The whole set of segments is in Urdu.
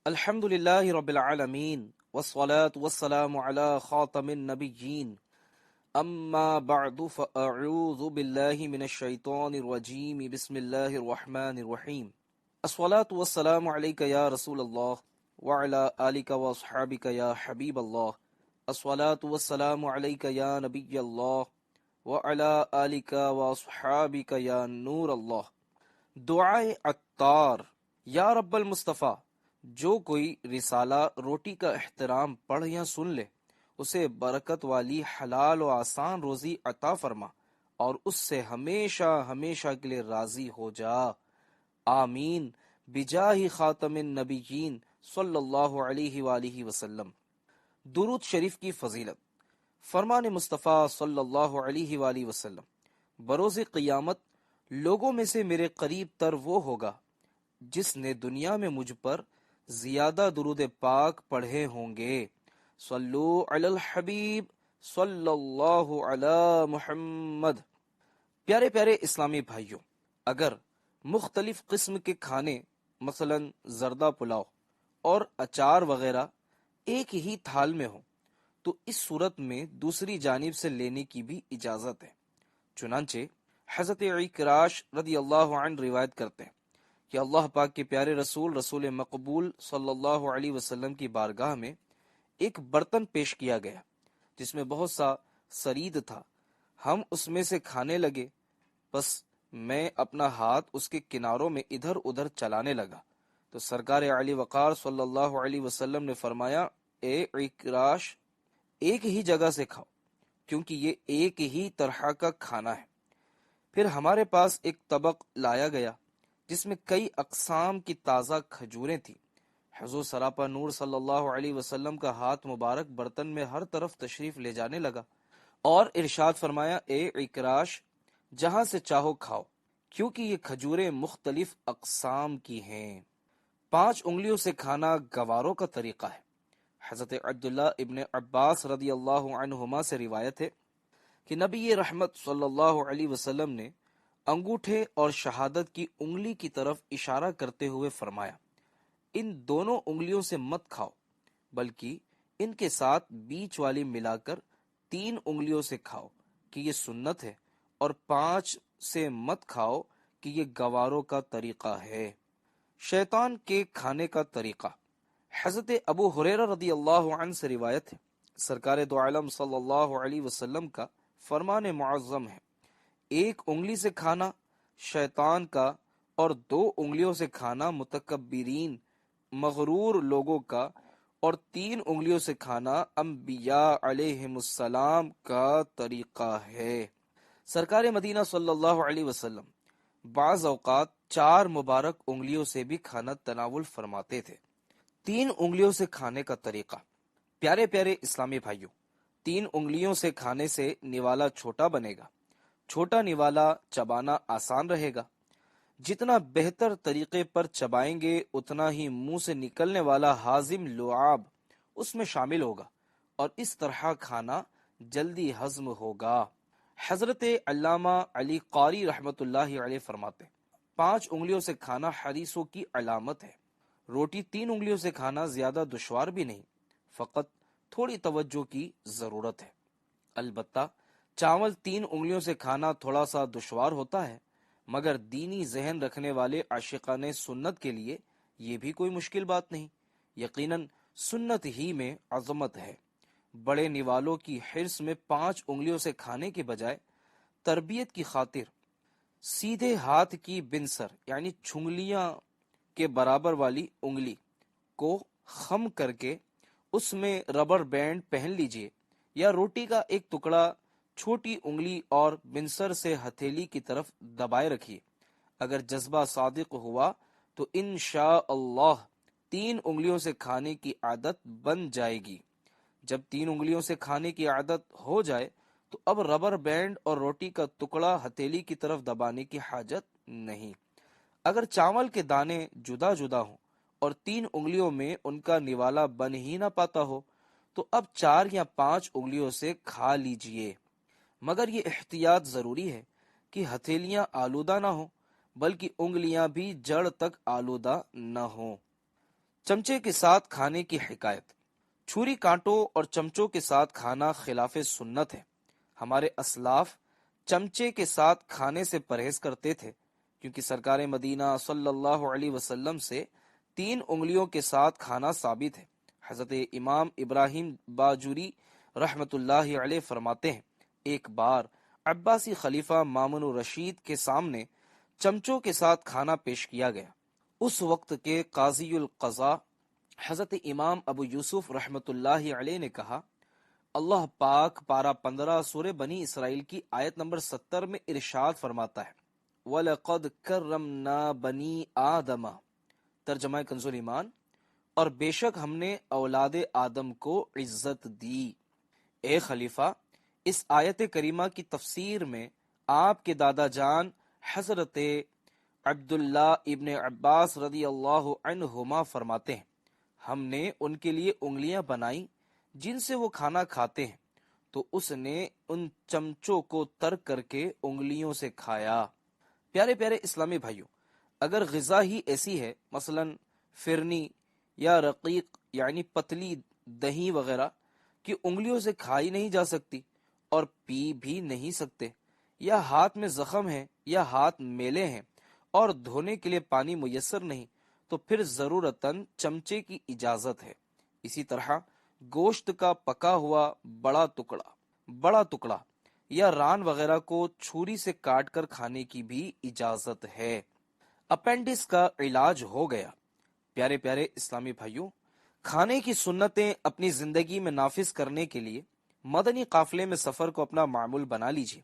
الحمد لله رب العالمين والصلاة والسلام على خاتم النبيين أما بعد فأعوذ بالله من الشيطان الرجيم بسم الله الرحمن الرحيم الصلاة والسلام عليك يا رسول الله وعلى آلك وأصحابك يا حبيب الله الصلاة والسلام عليك يا نبي الله وعلى آلك وأصحابك يا نور الله دعائے عطار یا رب المصطفیٰ، جو کوئی رسالہ روٹی کا احترام پڑھ یا سن لے اسے برکت والی حلال و آسان روزی عطا فرما اور اس سے ہمیشہ ہمیشہ کے لیے راضی ہو جا، آمین بجاہ خاتم النبیین صلی اللہ علیہ وآلہ وسلم۔ درود شریف کی فضیلت۔ فرمان مصطفیٰ صلی اللہ علیہ وآلہ وسلم، بروز قیامت لوگوں میں سے میرے قریب تر وہ ہوگا جس نے دنیا میں مجھ پر زیادہ درود پاک پڑھے ہوں گے۔ صلو علی الحبیب صلی اللہ علی محمد۔ پیارے پیارے اسلامی بھائیوں، اگر مختلف قسم کے کھانے مثلا زردہ پلاؤ اور اچار وغیرہ ایک ہی تھال میں ہوں تو اس صورت میں دوسری جانب سے لینے کی بھی اجازت ہے۔ چنانچہ حضرت عکراش رضی اللہ عنہ روایت کرتے ہیں کہ اللہ پاک کے پیارے رسول مقبول صلی اللہ علیہ وسلم کی بارگاہ میں ایک برتن پیش کیا گیا جس میں بہت سا سرید تھا۔ ہم اس میں سے کھانے لگے، بس میں اپنا ہاتھ اس کے کناروں میں ادھر ادھر چلانے لگا تو سرکار علی وقار صلی اللہ علیہ وسلم نے فرمایا، اے عکراش، ایک ہی جگہ سے کھاؤ کیونکہ یہ ایک ہی طرح کا کھانا ہے۔ پھر ہمارے پاس ایک طبق لایا گیا جس میں کئی اقسام کی تازہ کھجوریں تھیں۔ حضور سراپا نور صلی اللہ علیہ وسلم کا ہاتھ مبارک برتن میں ہر طرف تشریف لے جانے لگا اور ارشاد فرمایا، اے عکراش، جہاں سے چاہو کھاؤ کیونکہ یہ کھجوریں مختلف اقسام کی ہیں۔ 5 انگلیوں سے کھانا گواروں کا طریقہ ہے۔ حضرت عبداللہ ابن عباس رضی اللہ عنہما سے روایت ہے کہ نبی رحمت صلی اللہ علیہ وسلم نے انگوٹھے اور شہادت کی انگلی کی طرف اشارہ کرتے ہوئے فرمایا، ان دونوں انگلیوں سے مت کھاؤ بلکہ ان کے ساتھ بیچ والی ملا کر 3 انگلیوں سے کھاؤ کہ یہ سنت ہے، اور 5 سے مت کھاؤ کہ یہ گواروں کا طریقہ ہے۔ شیطان کے کھانے کا طریقہ۔ حضرت ابو ہریرہ رضی اللہ عنہ سے روایت ہے، سرکار دو عالم صلی اللہ علیہ وسلم کا فرمان معظم ہے، 1 انگلی سے کھانا شیطان کا اور 2 انگلیوں سے کھانا متکبرین مغرور لوگوں کا اور 3 انگلیوں سے کھانا انبیاء علیہم السلام کا طریقہ ہے۔ سرکار مدینہ صلی اللہ علیہ وسلم بعض اوقات 4 مبارک انگلیوں سے بھی کھانا تناول فرماتے تھے۔ 3 انگلیوں سے کھانے کا طریقہ۔ پیارے پیارے اسلامی بھائیوں، 3 انگلیوں سے کھانے سے نوالا چھوٹا بنے گا۔ چھوٹا نوالا چبانا آسان رہے گا۔ جتنا بہتر طریقے پر چبائیں گے اتنا ہی منہ سے نکلنے والا ہاضم لعاب اس میں شامل ہوگا اور اس طرح کھانا جلدی ہضم ہوگا۔ حضرت علامہ علی قاری رحمت اللہ علیہ فرماتے ہیں، 5 انگلیوں سے کھانا حریصوں کی علامت ہے۔ روٹی 3 انگلیوں سے کھانا زیادہ دشوار بھی نہیں، فقط تھوڑی توجہ کی ضرورت ہے۔ البتہ چاول 3 انگلیوں سے کھانا تھوڑا سا دشوار ہوتا ہے، مگر دینی ذہن رکھنے والے عاشقان سنت کے لیے یہ بھی کوئی مشکل بات نہیں۔ یقیناً سنت ہی میں عظمت ہے۔ بڑے نوالوں کی حرص میں 5 انگلیوں سے کھانے کے بجائے تربیت کی خاطر سیدھے ہاتھ کی بنسر یعنی چھنگلیاں کے برابر والی انگلی کو خم کر کے اس میں ربر بینڈ پہن لیجئے، یا روٹی کا ایک ٹکڑا چھوٹی انگلی اور بنسر سے ہتھیلی کی طرف دبائے رکھیے۔ اگر جذبہ صادق ہوا تو انشاءاللہ 3 انگلیوں سے کھانے کی عادت بن جائے گی۔ جب 3 انگلیوں سے کھانے کی عادت ہو جائے تو اب ربر بینڈ اور روٹی کا ٹکڑا ہتھیلی کی طرف دبانے کی حاجت نہیں۔ اگر چاول کے دانے جدا جدا ہوں اور 3 انگلیوں میں ان کا نوالا بن ہی نہ پاتا ہو تو اب 4 یا 5 انگلیوں سے کھا لیجئے، مگر یہ احتیاط ضروری ہے کہ ہتھیلیاں آلودہ نہ ہوں بلکہ انگلیاں بھی جڑ تک آلودہ نہ ہوں۔ چمچے کے ساتھ کھانے کی حکایت۔ چھری کانٹوں اور چمچوں کے ساتھ کھانا خلاف سنت ہے۔ ہمارے اسلاف چمچے کے ساتھ کھانے سے پرہیز کرتے تھے، کیونکہ سرکار مدینہ صلی اللہ علیہ وسلم سے 3 انگلیوں کے ساتھ کھانا ثابت ہے۔ حضرت امام ابراہیم باجوری رحمت اللہ علیہ فرماتے ہیں، ایک بار عباسی خلیفہ مامون الرشید کے سامنے چمچوں کے ساتھ کھانا پیش کیا گیا۔ اس وقت کے قاضی القضاء حضرت امام ابو یوسف رحمت اللہ علیہ نے کہا، اللہ پاک پارہ 15 سورہ بنی اسرائیل کی آیت نمبر 70 میں ارشاد فرماتا ہے، وَلَقَدْ كَرَّمْنَا بَنِي آدَمَ، ترجمہ کنز ایمان، اور بے شک ہم نے اولاد آدم کو عزت دی۔ اے خلیفہ، اس آیت کریمہ کی تفسیر میں آپ کے دادا جان حضرت عبداللہ ابن عباس رضی اللہ عنہما فرماتے ہیں، ہم نے ان کے لیے انگلیاں بنائی جن سے وہ کھانا کھاتے ہیں، تو اس نے ان چمچوں کو ترک کر کے انگلیوں سے کھایا۔ پیارے پیارے اسلامی بھائیوں، اگر غذا ہی ایسی ہے، مثلا فرنی یا رقیق یعنی پتلی دہی وغیرہ، کہ انگلیوں سے کھائی نہیں جا سکتی اور پی بھی نہیں سکتے، یا ہاتھ میں زخم ہے یا ہاتھ میلے ہیں اور دھونے کے لیے پانی میسر نہیں، تو پھر ضرورتاً چمچے کی اجازت ہے۔ اسی طرح گوشت کا پکا ہوا بڑا ٹکڑا یا ران وغیرہ کو چھری سے کاٹ کر کھانے کی بھی اجازت ہے۔ اپینڈکس کا علاج ہو گیا۔ پیارے پیارے اسلامی بھائیوں، کھانے کی سنتیں اپنی زندگی میں نافذ کرنے کے لیے مدنی قافلے میں سفر کو اپنا معمول بنا لیجیے۔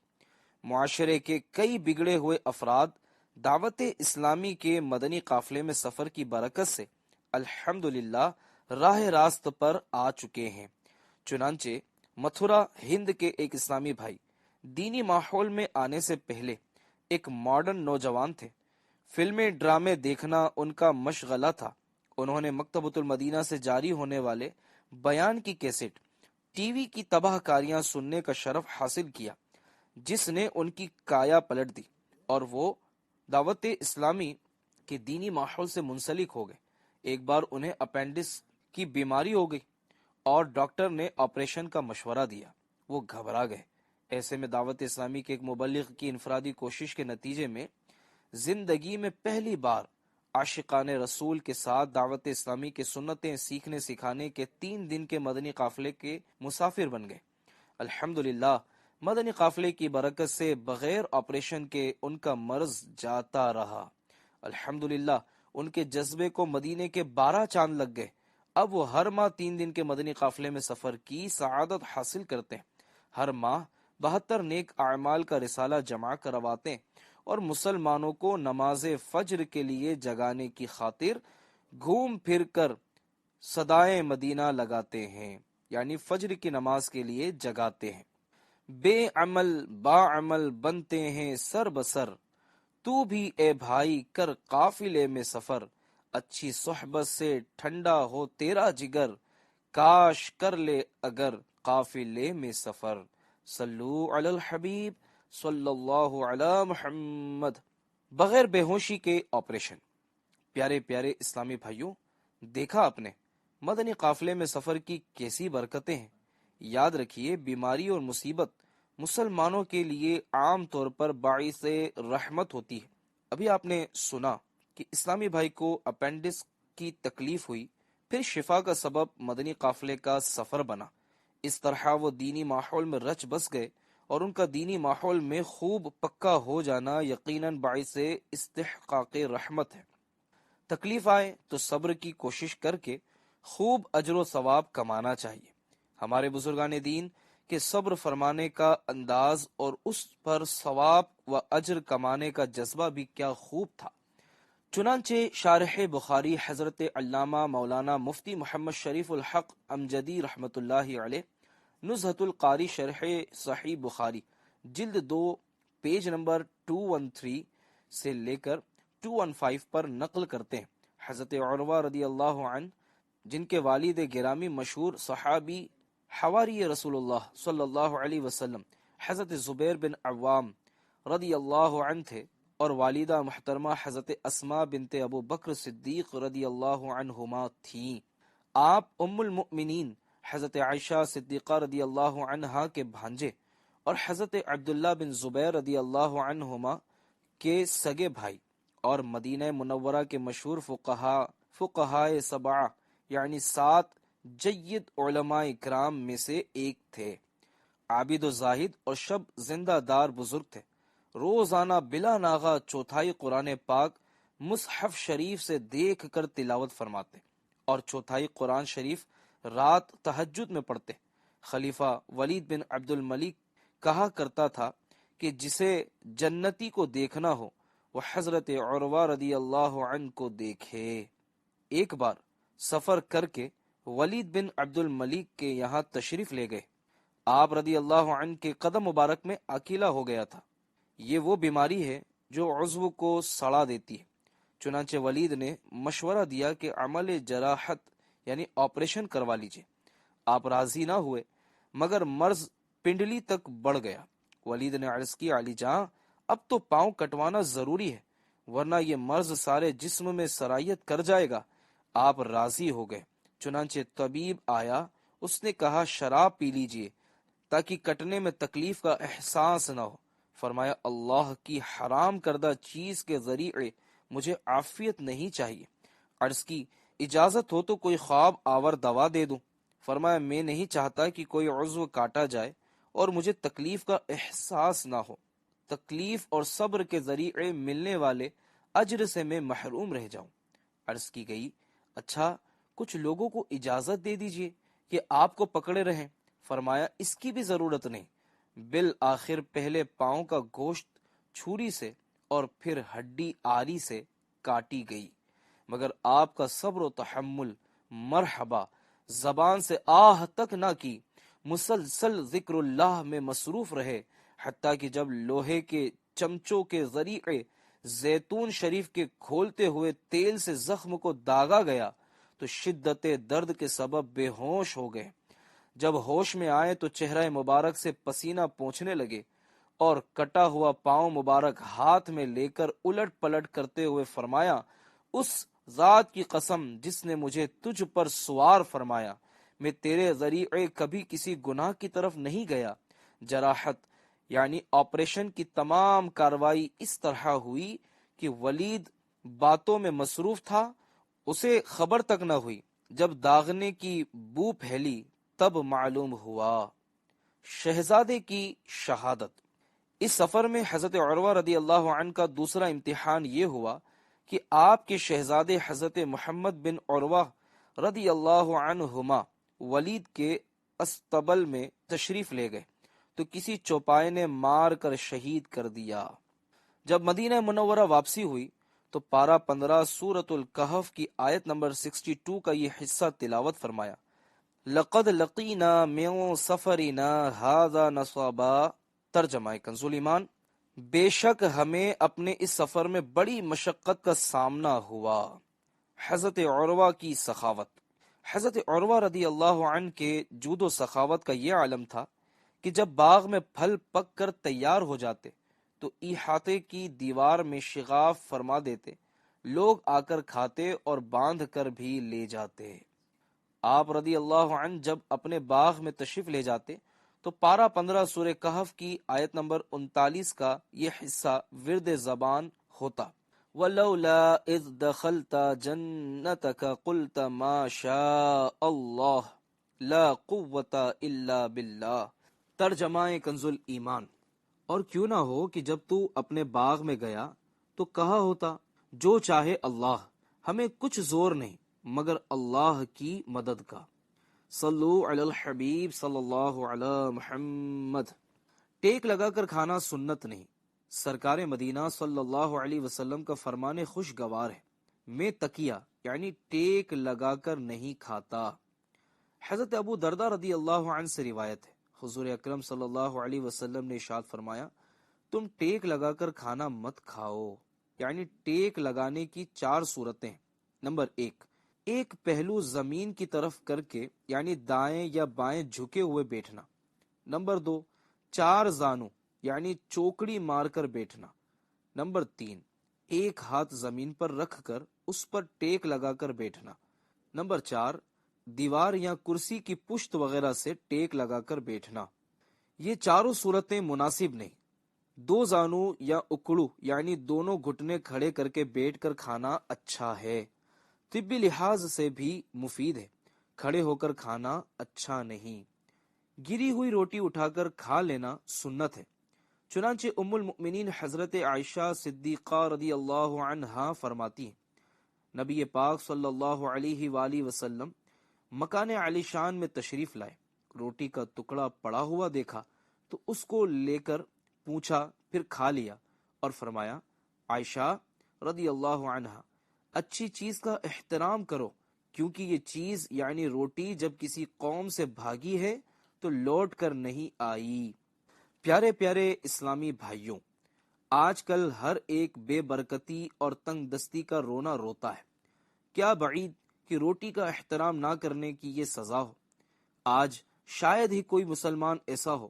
معاشرے کے کئی بگڑے ہوئے افراد دعوت اسلامی کے مدنی قافلے میں سفر کی برکت سے الحمدللہ راہ راست پر آ چکے ہیں۔ چنانچہ متھرا ہند کے ایک اسلامی بھائی دینی ماحول میں آنے سے پہلے ایک ماڈرن نوجوان تھے۔ فلمیں ڈرامے دیکھنا ان کا مشغلہ تھا۔ انہوں نے مکتبۃ المدینہ سے جاری ہونے والے بیان کی کیسٹ، ٹی وی کی تباہ کاریاں سننے کا شرف حاصل کیا، جس نے ان کی کایا پلٹ دی، اور وہ دعوت اسلامی کے دینی ماحول سے منسلک ہو گئے۔ ایک بار انہیں اپینڈکس کی بیماری ہو گئی اور ڈاکٹر نے آپریشن کا مشورہ دیا۔ وہ گھبرا گئے۔ ایسے میں دعوت اسلامی کے ایک مبلغ کی انفرادی کوشش کے نتیجے میں زندگی میں پہلی بار عاشقان رسول کے ساتھ دعوت اسلامی کے سنتیں سیکھنے سکھانے کے 3 دن کے مدنی قافلے کے مسافر بن گئے۔ الحمدللہ مدنی قافلے کی برکت سے بغیر آپریشن کے ان کا مرض جاتا رہا۔ الحمدللہ ان کے جذبے کو مدینے کے 12 چاند لگ گئے۔ اب وہ ہر ماہ 3 دن کے مدنی قافلے میں سفر کی سعادت حاصل کرتے ہیں۔ ہر ماہ 72 نیک اعمال کا رسالہ جمع کرواتے ہیں اور مسلمانوں کو نماز فجر کے لیے جگانے کی خاطر گھوم پھر کر صدائے مدینہ لگاتے ہیں، یعنی فجر کی نماز کے لیے جگاتے ہیں۔ بے عمل با عمل بنتے ہیں سر بسر، تو بھی اے بھائی کر قافلے میں سفر، اچھی صحبت سے ٹھنڈا ہو تیرا جگر، کاش کر لے اگر قافلے میں سفر، صلو علی الحبیب صلی اللہ علی محمد۔ بغیر بے ہوشی کے آپریشن۔ پیارے پیارے اسلامی بھائیوں، دیکھا آپ نے مدنی قافلے میں سفر کی کیسی برکتیں ہیں۔ یاد رکھیے، بیماری اور مصیبت مسلمانوں کے لیے عام طور پر باعث رحمت ہوتی ہے۔ ابھی آپ نے سنا کہ اسلامی بھائی کو اپینڈکس کی تکلیف ہوئی، پھر شفا کا سبب مدنی قافلے کا سفر بنا۔ اس طرح وہ دینی ماحول میں رچ بس گئے، اور ان کا دینی ماحول میں خوب پکا ہو جانا یقیناً باعث استحقاق رحمت ہے۔ تکلیف آئے تو صبر کی کوشش کر کے خوب اجر و ثواب کمانا چاہیے۔ ہمارے بزرگان دین کے صبر فرمانے کا انداز اور اس پر ثواب و اجر کمانے کا جذبہ بھی کیا خوب تھا۔ چنانچہ شارح بخاری حضرت علامہ مولانا مفتی محمد شریف الحق امجدی رحمت اللہ علیہ نزہۃ القاری شرح صحیح بخاری جلد 2 پیج نمبر 213 سے لے کر 215 پر نقل کرتے ہیں، حضرت عروہ رضی اللہ عنہ، جن کے والد گرامی مشہور صحابی حواری رسول اللہ صلی اللہ علیہ وسلم حضرت زبیر بن عوام رضی اللہ عنہ تھے، اور والدہ محترمہ حضرت اسماء بنت ابو بکر صدیق رضی اللہ عنہما تھیں۔ آپ ام المؤمنین حضرت عائشہ صدیقہ رضی اللہ عنہا کے بھانجے اور حضرت عبداللہ بن زبیر رضی اللہ عنہما کے سگے بھائی اور مدینہ منورہ کے مشہور فقہائے سبعہ یعنی 7 جید علماء کرام میں سے ایک تھے۔ عابد و زاہد اور شب زندہ دار بزرگ تھے۔ روزانہ بلا ناغہ چوتھائی قرآن پاک مصحف شریف سے دیکھ کر تلاوت فرماتے اور چوتھائی قرآن شریف رات تہجد میں پڑھتے۔ خلیفہ ولید بن عبد الملک کہا کرتا تھا کہ جسے جنتی کو دیکھنا ہو وہ حضرت عروہ رضی اللہ عنہ کو دیکھے۔ ایک بار سفر کر کے ولید بن عبد الملک کے یہاں تشریف لے گئے۔ آپ رضی اللہ عنہ کے قدم مبارک میں اکیلا ہو گیا تھا۔ یہ وہ بیماری ہے جو عضو کو سڑا دیتی ہے۔ چنانچہ ولید نے مشورہ دیا کہ عمل جراحت یعنی آپریشن کروا لیجئے۔ آپ راضی نہ ہوئے مگر مرض پنڈلی تک بڑھ گیا۔ ولید نے عرض کی علی جاں اب تو پاؤں کٹوانا ضروری ہے ورنہ یہ مرض سارے جسم میں سرایت کر جائے گا۔ آپ راضی ہو گئے۔ چنانچہ طبیب آیا، اس نے کہا شراب پی لیجئے تاکہ کٹنے میں تکلیف کا احساس نہ ہو۔ فرمایا اللہ کی حرام کردہ چیز کے ذریعے مجھے عافیت نہیں چاہیے۔ عرض کی اجازت ہو تو کوئی خواب آور دوا دے دوں۔ فرمایا میں نہیں چاہتا کہ کوئی عضو کاٹا جائے اور مجھے تکلیف کا احساس نہ ہو۔ تکلیف اور صبر کے ذریعے ملنے والے اجر سے میں محروم رہ جاؤں۔ عرض کی گئی اچھا کچھ لوگوں کو اجازت دے دیجئے کہ آپ کو پکڑے رہیں۔ فرمایا اس کی بھی ضرورت نہیں۔ بالآخر پہلے پاؤں کا گوشت چھری سے اور پھر ہڈی آری سے کاٹی گئی، مگر آپ کا صبر و تحمل مرحبا زبان سے آہ تک نہ کی، مسلسل ذکر اللہ میں مصروف رہے، حتیٰ کہ جب لوہے کے چمچوں کے ذریعے زیتون شریف کے کھولتے ہوئے تیل سے زخم کو داغا گیا تو شدت درد کے سبب بے ہوش ہو گئے۔ جب ہوش میں آئے تو چہرہ مبارک سے پسینہ پونچھنے لگے اور کٹا ہوا پاؤں مبارک ہاتھ میں لے کر الٹ پلٹ کرتے ہوئے فرمایا اس ذات کی قسم جس نے مجھے تجھ پر سوار فرمایا، میں تیرے ذریعے کبھی کسی گناہ کی طرف نہیں گیا۔ جراحت یعنی آپریشن کی تمام کاروائی اس طرح ہوئی کہ ولید باتوں میں مصروف تھا، اسے خبر تک نہ ہوئی۔ جب داغنے کی بو پھیلی تب معلوم ہوا۔ شہزادے کی شہادت۔ اس سفر میں حضرت عروہ رضی اللہ عنہ کا دوسرا امتحان یہ ہوا کہ آپ کے شہزادے حضرت محمد بن عروہ رضی اللہ عنہما ولید کے استبل میں تشریف لے گئے تو کسی چوپائے نے مار کر شہید کر دیا۔ جب مدینہ منورہ واپسی ہوئی تو پارہ 15 سورۃ الکہف کی آیت نمبر 62 کا یہ حصہ تلاوت فرمایا۔ لقد لقینا من سفرنا ھذا نصبا، ترجمہ کنز ایمان، بے شک ہمیں اپنے اس سفر میں بڑی مشقت کا سامنا ہوا۔ حضرت عروہ کی سخاوت۔ حضرت عروہ رضی اللہ عنہ کے جود و سخاوت کا یہ عالم تھا کہ جب باغ میں پھل پک کر تیار ہو جاتے تو احاطے کی دیوار میں شغاف فرما دیتے، لوگ آ کر کھاتے اور باندھ کر بھی لے جاتے۔ آپ رضی اللہ عنہ جب اپنے باغ میں تشریف لے جاتے تو پارہ 15 سورہ کہف کی آیت نمبر 39 کا یہ حصہ ورد زبان ہوتا۔ وَلَوْلَا إِذْ دَخَلْتَ جَنَّتَكَ قُلْتَ مَا شَاءَ اللَّهُ لَا قُوَّةَ إِلَّا بِاللَّهِ، ترجمہ کنز ایمان۔ اور کیوں نہ ہو کہ جب تو اپنے باغ میں گیا تو کہا ہوتا جو چاہے اللہ، ہمیں کچھ زور نہیں مگر اللہ کی مدد کا۔ صلو علی الحبیب صلی اللہ علی محمد۔ ٹیک لگا کر کھانا سنت نہیں، سرکار مدینہ صلی اللہ علیہ وسلم کا فرمان خوشگوار ہے، میں تکیہ یعنی ٹیک لگا کر نہیں کھاتا۔ حضرت ابو دردہ رضی اللہ عنہ سے روایت ہے، حضور اکرم صلی اللہ علیہ وسلم نے ارشاد فرمایا تم ٹیک لگا کر کھانا مت کھاؤ۔ یعنی ٹیک لگانے کی 4 صورتیں۔ نمبر 1، ایک پہلو زمین کی طرف کر کے یعنی دائیں یا بائیں جھکے ہوئے بیٹھنا۔ نمبر 2، 4 زانوں یعنی چوکڑی مار کر بیٹھنا۔ نمبر 3، ایک ہاتھ زمین پر رکھ کر اس پر ٹیک لگا کر بیٹھنا۔ نمبر 4، دیوار یا کرسی کی پشت وغیرہ سے ٹیک لگا کر بیٹھنا۔ یہ چاروں صورتیں مناسب نہیں۔ دو زانو یا اکڑو یعنی دونوں گھٹنے کھڑے کر کے بیٹھ کر کھانا اچھا ہے، طبی لحاظ سے بھی مفید ہے۔ کھڑے ہو کر کھانا اچھا نہیں۔ گری ہوئی روٹی اٹھا کر کھا لینا سنت ہے۔ چنانچہ ام المؤمنین حضرت عائشہ صدیقہ رضی اللہ عنہا فرماتی ہیں، نبی پاک صلی اللہ علیہ وآلہ وسلم مکان علی شان میں تشریف لائے، روٹی کا ٹکڑا پڑا ہوا دیکھا تو اس کو لے کر پوچھا، پھر کھا لیا اور فرمایا، عائشہ رضی اللہ عنہا، اچھی چیز کا احترام کرو، کیونکہ یہ چیز یعنی روٹی جب کسی قوم سے بھاگی ہے تو لوٹ کر نہیں آئی۔ پیارے پیارے اسلامی بھائیوں، آج کل ہر ایک بے برکتی اور تنگ دستی کا رونا روتا ہے۔ کیا بعید کہ روٹی کا احترام نہ کرنے کی یہ سزا ہو۔ آج شاید ہی کوئی مسلمان ایسا ہو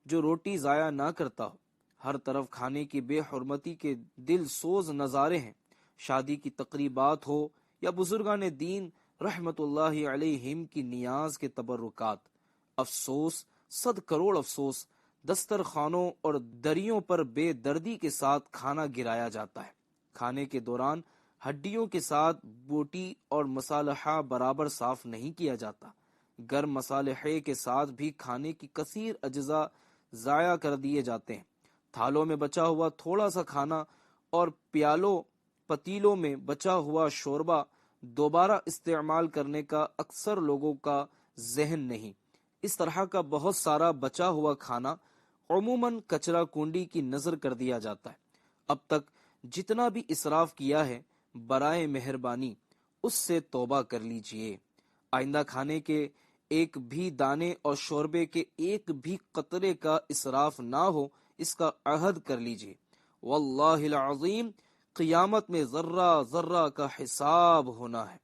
جو روٹی ضائع نہ کرتا ہو۔ ہر طرف کھانے کی بے حرمتی کے دل سوز نظارے ہیں، شادی کی تقریبات ہو یا بزرگان دین رحمت اللہ علیہم کی نیاز کے تبرکات۔ افسوس، 100 کروڑ افسوس، دسترخوانوں اور دریوں پر بے دردی کے ساتھ کھانا گرایا جاتا ہے۔ کھانے کے دوران ہڈیوں کے ساتھ بوٹی اور مصالحہ برابر صاف نہیں کیا جاتا۔ گرم مصالحے کے ساتھ بھی کھانے کی کثیر اجزاء ضائع کر دیے جاتے ہیں۔ تھالوں میں بچا ہوا تھوڑا سا کھانا اور پتیلوں میں بچا ہوا شوربہ دوبارہ استعمال کرنے کا اکثر لوگوں کا ذہن نہیں۔ اس طرح کا بہت سارا بچا ہوا کھانا عموماً کچرا کنڈی کی نظر کر دیا جاتا ہے۔ اب تک جتنا بھی اسراف کیا ہے، برائے مہربانی اس سے توبہ کر لیجئے۔ آئندہ کھانے کے ایک بھی دانے اور شوربے کے ایک بھی قطرے کا اسراف نہ ہو، اس کا عہد کر لیجئے۔ واللہ العظیم، قیامت میں ذرہ ذرہ کا حساب ہونا ہے۔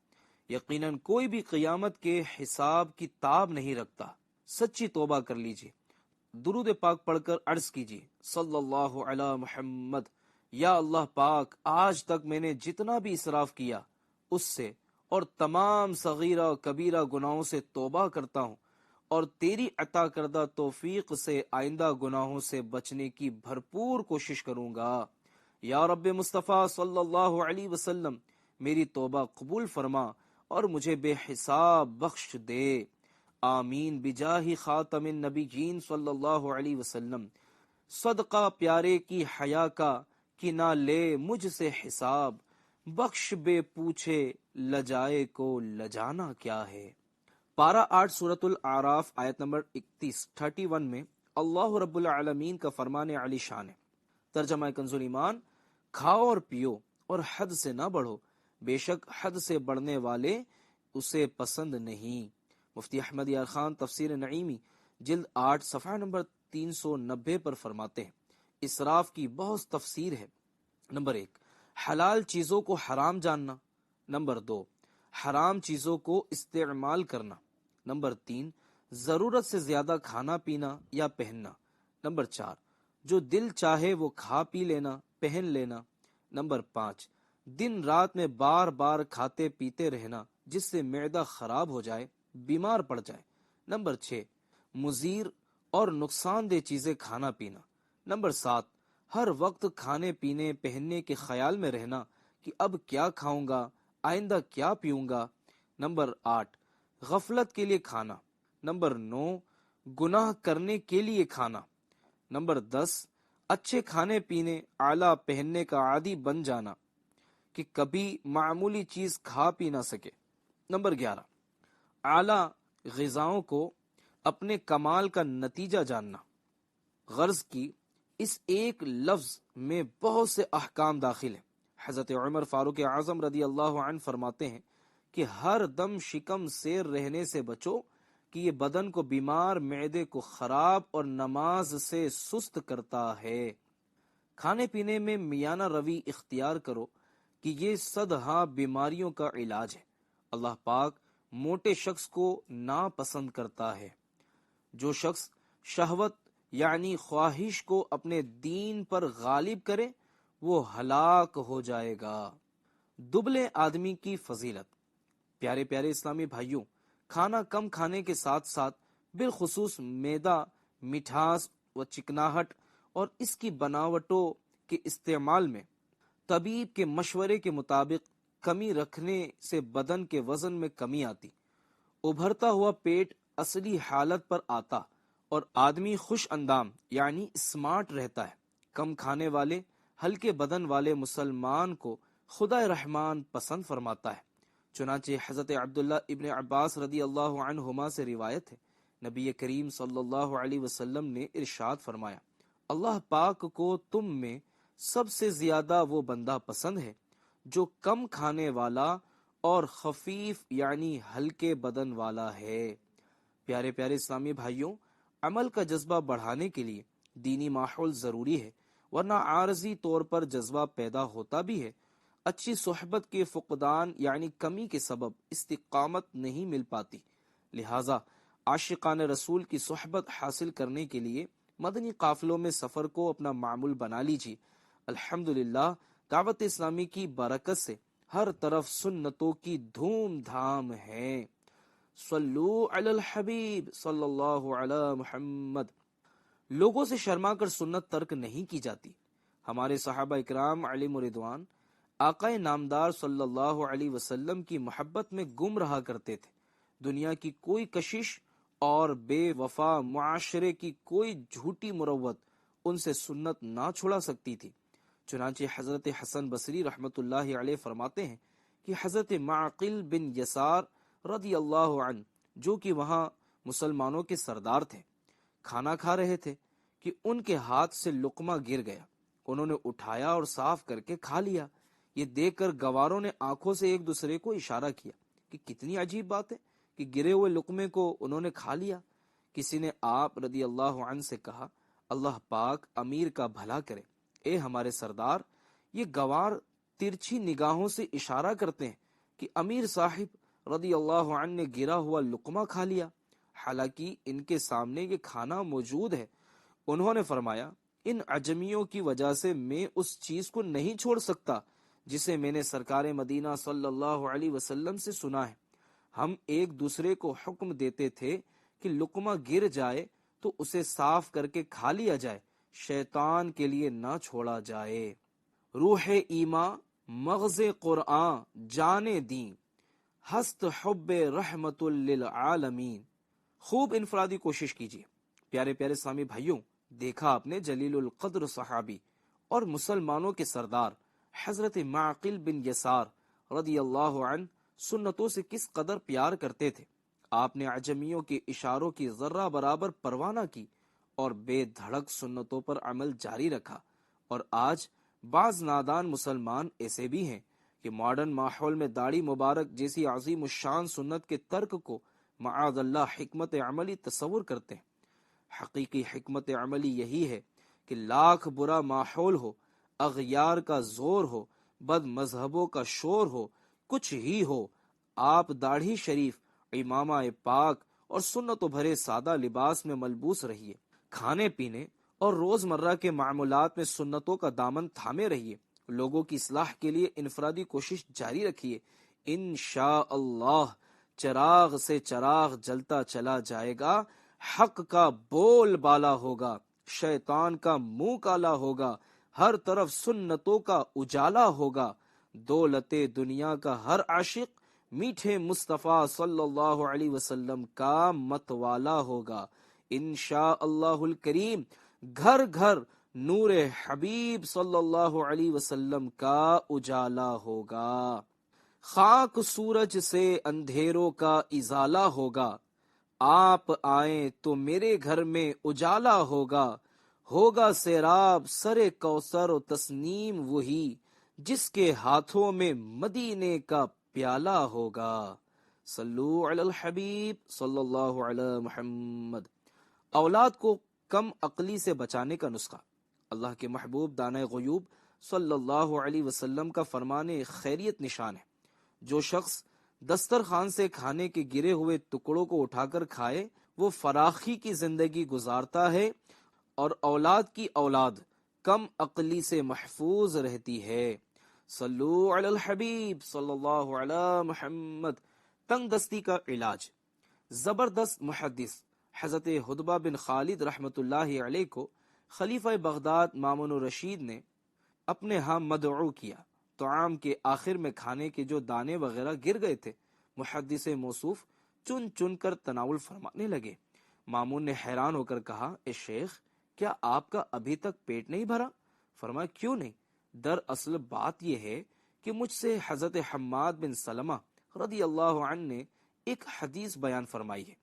یقیناً کوئی بھی قیامت کے حساب کی تاب نہیں رکھتا۔ سچی توبہ کر لیجئے۔ درود پاک پڑھ کر عرض کیجئے، صلی اللہ علی محمد، یا اللہ پاک، آج تک میں نے جتنا بھی اسراف کیا اس سے اور تمام صغیرہ و کبیرہ گناہوں سے توبہ کرتا ہوں، اور تیری عطا کردہ توفیق سے آئندہ گناہوں سے بچنے کی بھرپور کوشش کروں گا۔ یا رب مصطفیٰ صلی اللہ علیہ وسلم، میری توبہ قبول فرما اور مجھے بے حساب بخش دے۔ آمین بجاہ خاتم النبیین صلی اللہ علیہ وسلم۔ صدقہ پیارے کی حیا کا، کہ نہ لے مجھ سے حساب، بخش بے پوچھے لجائے کو لجانا کیا ہے۔ پارہ 8 سورۃ الاعراف آیت نمبر 31 میں اللہ رب العالمین کا فرمان علی شان ہے۔ ترجمہ کنز ایمان، کھاؤ اور پیو اور حد سے نہ بڑھو، بے شک حد سے بڑھنے والے اسے پسند نہیں۔ مفتی احمد یار خان تفسیر نعیمی جلد 8 صفحہ نمبر 390 پر فرماتے ہیں، اسراف کی بہت تفسیر ہے۔ نمبر 1، حلال چیزوں کو حرام جاننا۔ نمبر 2، حرام چیزوں کو استعمال کرنا۔ نمبر 3، ضرورت سے زیادہ کھانا پینا یا پہننا۔ نمبر 4، جو دل چاہے وہ کھا پی لینا، پہن لینا۔ نمبر 5، دن رات میں بار بار کھاتے پیتے رہنا جس سے معدہ خراب ہو جائے، بیمار پڑ جائے۔ نمبر 6، مضر اور نقصان دہ چیزیں کھانا پینا۔ نمبر 7، ہر وقت کھانے پینے پہننے کے خیال میں رہنا کہ اب کیا کھاؤں گا، آئندہ کیا پیوں گا۔ نمبر 8، غفلت کے لیے کھانا۔ نمبر 9، گناہ کرنے کے لیے کھانا۔ نمبر 10، اچھے کھانے پینے اعلیٰ پہننے کا عادی بن جانا کہ کبھی معمولی چیز کھا پی نہ سکے۔ نمبر 11، اعلیٰ غذاؤں کو اپنے کمال کا نتیجہ جاننا۔ غرض کی اس ایک لفظ میں بہت سے احکام داخل ہیں۔ حضرت عمر فاروق اعظم رضی اللہ عنہ فرماتے ہیں کہ ہر دم شکم سیر رہنے سے بچو کہ یہ بدن کو بیمار، معدے کو خراب اور نماز سے سست کرتا ہے۔ کھانے پینے میں میانہ روی اختیار کرو کہ یہ 100 بیماریوں کا علاج ہے۔ اللہ پاک موٹے شخص کو ناپسند کرتا ہے۔ جو شخص شہوت یعنی خواہش کو اپنے دین پر غالب کرے وہ ہلاک ہو جائے گا۔ دبلے آدمی کی فضیلت۔ پیارے پیارے اسلامی بھائیوں، کھانا کم کھانے کے ساتھ ساتھ بالخصوص میدا، مٹھاس و چکناہٹ اور اس کی بناوٹوں کے استعمال میں طبیب کے مشورے کے مطابق کمی رکھنے سے بدن کے وزن میں کمی آتی، ابھرتا ہوا پیٹ اصلی حالت پر آتا اور آدمی خوش اندام یعنی اسمارٹ رہتا ہے۔ کم کھانے والے ہلکے بدن والے مسلمان کو خدا رحمان پسند فرماتا ہے۔ چنانچہ حضرت عبداللہ ابن عباس رضی اللہ عنہما سے روایت ہے، نبی کریم صلی اللہ علیہ وسلم نے ارشاد فرمایا، اللہ پاک کو تم میں سب سے زیادہ وہ بندہ پسند ہے جو کم کھانے والا اور خفیف یعنی ہلکے بدن والا ہے۔ پیارے پیارے اسلامی بھائیوں، عمل کا جذبہ بڑھانے کے لیے دینی ماحول ضروری ہے، ورنہ عارضی طور پر جذبہ پیدا ہوتا بھی ہے۔ اچھی صحبت کے فقدان یعنی کمی کے سبب استقامت نہیں مل پاتی، لہٰذا عاشقان رسول کی صحبت حاصل کرنے کے لیے مدنی قافلوں میں سفر کو اپنا معمول بنا لیجیے۔ الحمدللہ دعوت اسلامی کی برکت سے ہر طرف سنتوں کی دھوم دھام ہے۔ صلو علی الحبیب صلی اللہ علی محمد۔ لوگوں سے شرما کر سنت ترک نہیں کی جاتی۔ ہمارے صحابہ اکرام علیہم رضوان آقا نامدار صلی اللہ علیہ وسلم کی محبت میں گم رہا کرتے تھے۔ دنیا کی کوئی کشش اور بے وفا معاشرے کی کوئی جھوٹی مروت ان سے سنت نہ چھڑا سکتی تھی۔ چنانچہ حضرت حسن بصری رحمت اللہ علیہ فرماتے ہیں کہ حضرت معقل بن یسار رضی اللہ عنہ، جو کہ وہاں مسلمانوں کے سردار تھے، کھانا کھا رہے تھے کہ ان کے ہاتھ سے لقمہ گر گیا۔ انہوں نے اٹھایا اور صاف کر کے کھا لیا۔ یہ دیکھ کر گواروں نے آنکھوں سے ایک دوسرے کو اشارہ کیا کہ کتنی عجیب بات ہے کہ گرے ہوئے لقمے کو انہوں نے کھا لیا۔ کسی نے آپ رضی اللہ عنہ سے کہا، اللہ پاک امیر کا بھلا کرے، اے ہمارے سردار، یہ گوار ترچھی نگاہوں سے اشارہ کرتے ہیں کہ امیر صاحب رضی اللہ عنہ نے گرا ہوا لقمہ کھا لیا، حالانکہ ان کے سامنے یہ کھانا موجود ہے۔ انہوں نے فرمایا، ان عجمیوں کی وجہ سے میں اس چیز کو نہیں چھوڑ سکتا جسے میں نے سرکار مدینہ صلی اللہ علیہ وسلم سے سنا ہے۔ ہم ایک دوسرے کو حکم دیتے تھے کہ لقمہ گر جائے تو اسے صاف کر کے کھا لیا جائے، شیطان کے لیے نہ چھوڑا جائے۔ روح ایمان مغز قرآن جانے دیں، ہست حب رحمت للعالمین۔ خوب انفرادی کوشش کیجیے۔ پیارے پیارے اسلامی بھائیوں، دیکھا آپ نے جلیل القدر صحابی اور مسلمانوں کے سردار حضرت معقل بن یسار رضی اللہ عنہ سنتوں سے کس قدر پیار کرتے تھے۔ آپ نے عجمیوں کے اشاروں کی ذرہ برابر پرواہ نہ کی اور بے دھڑک سنتوں پر عمل جاری رکھا۔ اور آج بعض نادان مسلمان ایسے بھی ہیں کہ ماڈرن ماحول میں داڑھی مبارک جیسی عظیم الشان سنت کے ترک کو معاذ اللہ حکمت عملی تصور کرتے ہیں۔ حقیقی حکمت عملی یہی ہے کہ لاکھ برا ماحول ہو، اغیار کا زور ہو، بد مذہبوں کا شور ہو، کچھ ہی ہو، آپ داڑھی شریف، امامہ پاک اور سنت و بھرے سادہ لباس میں ملبوس رہیے۔ کھانے پینے اور روزمرہ کے معمولات میں سنتوں کا دامن تھامے رہیے۔ لوگوں کی اصلاح کے لیے انفرادی کوشش جاری رکھیے۔ انشاءاللہ چراغ سے چراغ جلتا چلا جائے گا، حق کا بول بالا ہوگا، شیطان کا منہ کالا ہوگا، ہر طرف سنتوں کا اجالا ہوگا۔ دولت دنیا کا ہر عاشق میٹھے مصطفیٰ صلی اللہ علیہ وسلم کا متوالا ہوگا۔ انشاءاللہ الکریم گھر گھر نور حبیب صلی اللہ علیہ وسلم کا اجالا ہوگا۔ خاک سورج سے اندھیروں کا ازالہ ہوگا، آپ آئیں تو میرے گھر میں اجالا ہوگا۔ ہوگا سیراب سرے کوثر و تسنیم وہی جس کے ہاتھوں میں مدینے کا پیالہ ہوگا۔ صلو علی الحبیب صلی اللہ علی محمد۔ اولاد کو کم عقلی سے بچانے کا نسخہ۔ اللہ کے محبوب دانۂ غیوب صلی اللہ علیہ وسلم کا فرمان خیریت نشان ہے، جو شخص دسترخوان سے کھانے کے گرے ہوئے ٹکڑوں کو اٹھا کر کھائے وہ فراخی کی زندگی گزارتا ہے اور اولاد کی اولاد کم عقلی سے محفوظ رہتی ہے۔ صلو علی الحبیب صلی اللہ علی محمد۔ تنگ دستی کا علاج۔ زبردست محدث حضرت حدبہ بن خالد رحمۃ اللہ علیہ کو خلیفہ بغداد مامون الرشید نے اپنے ہاں مدعو کیا۔ طعام کے آخر میں کھانے کے جو دانے وغیرہ گر گئے تھے، محدث موصوف چن چن کر تناول فرمانے لگے۔ مامون نے حیران ہو کر کہا، اے شیخ، کیا آپ کا ابھی تک پیٹ نہیں بھرا؟ فرمایا، کیوں نہیں؟ دراصل بات یہ ہے کہ مجھ سے حضرت حماد بن سلمہ رضی اللہ عنہ نے ایک حدیث بیان فرمائی ہے،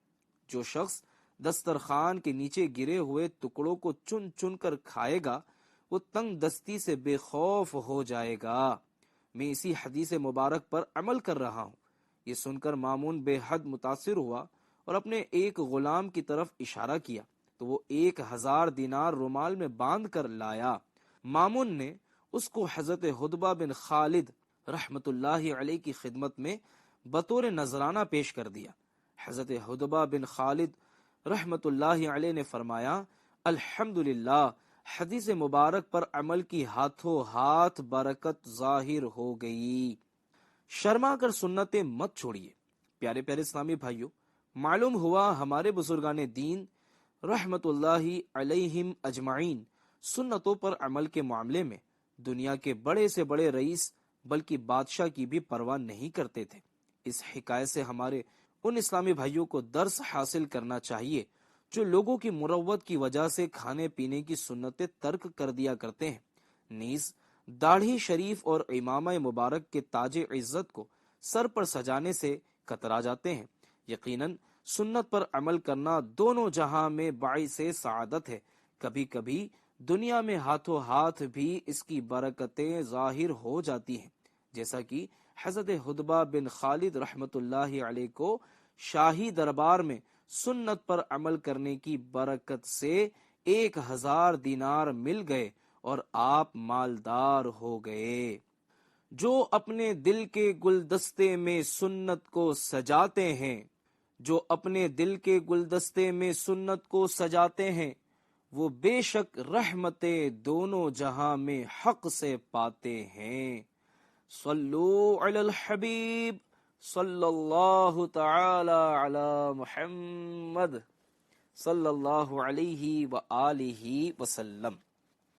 جو شخص دسترخوان کے نیچے گرے ہوئے ٹکڑوں کو چن چن کر کھائے گا وہ تنگ دستی سے بے خوف ہو جائے گا۔ میں اسی حدیث مبارک پر عمل کر رہا ہوں۔ یہ سن کر مامون بے حد متاثر ہوا اور اپنے ایک غلام کی طرف اشارہ کیا تو وہ 1000 دینار رومال میں باندھ کر لایا۔ مامون نے اس کو حضرت حدبہ بن خالد رحمت اللہ علیہ کی خدمت میں بطور نذرانہ پیش کر دیا۔ حضرت حدبہ بن خالد رحمت اللہ علیہ نے فرمایا، الحمدللہ، حدیث مبارک پر عمل کی ہاتھوں ہاتھ برکت ظاہر ہو گئی۔ شرما کر سنتیں مت چھوڑیے۔ پیارے پیارے اسلامی بھائیوں، معلوم ہوا ہمارے بزرگان دین رحمت اللہ علیہم اجمعین سنتوں پر عمل کے معاملے میں دنیا کے بڑے سے بڑے رئیس بلکہ بادشاہ کی بھی پرواہ نہیں کرتے تھے۔ اس حکایت سے ہمارے ان اسلامی بھائیوں کو درس حاصل کرنا چاہیے جو لوگوں کی مروت کی وجہ سے کھانے پینے کی سنتیں ترک کر دیا کرتے ہیں، نیز داڑھی شریف اور امامہ مبارک کے تاج عزت کو سر پر سجانے سے کترا جاتے ہیں۔ یقیناً سنت پر عمل کرنا دونوں جہاں میں باعث سعادت ہے۔ کبھی کبھی دنیا میں ہاتھوں ہاتھ بھی اس کی برکتیں ظاہر ہو جاتی ہیں، جیسا کہ حضرت حدبہ بن خالد رحمت اللہ علیہ کو شاہی دربار میں سنت پر عمل کرنے کی برکت سے 1000 دینار مل گئے اور آپ مالدار ہو گئے۔ جو اپنے دل کے گلدستے میں سنت کو سجاتے ہیں، جو اپنے دل کے گلدستے میں سنت کو سجاتے ہیں، وہ بے شک رحمتیں دونوں جہاں میں حق سے پاتے ہیں۔ صلو علی الحبیب صلی اللہ تعالی علی محمد صلی اللہ علیہ وآلہ وسلم۔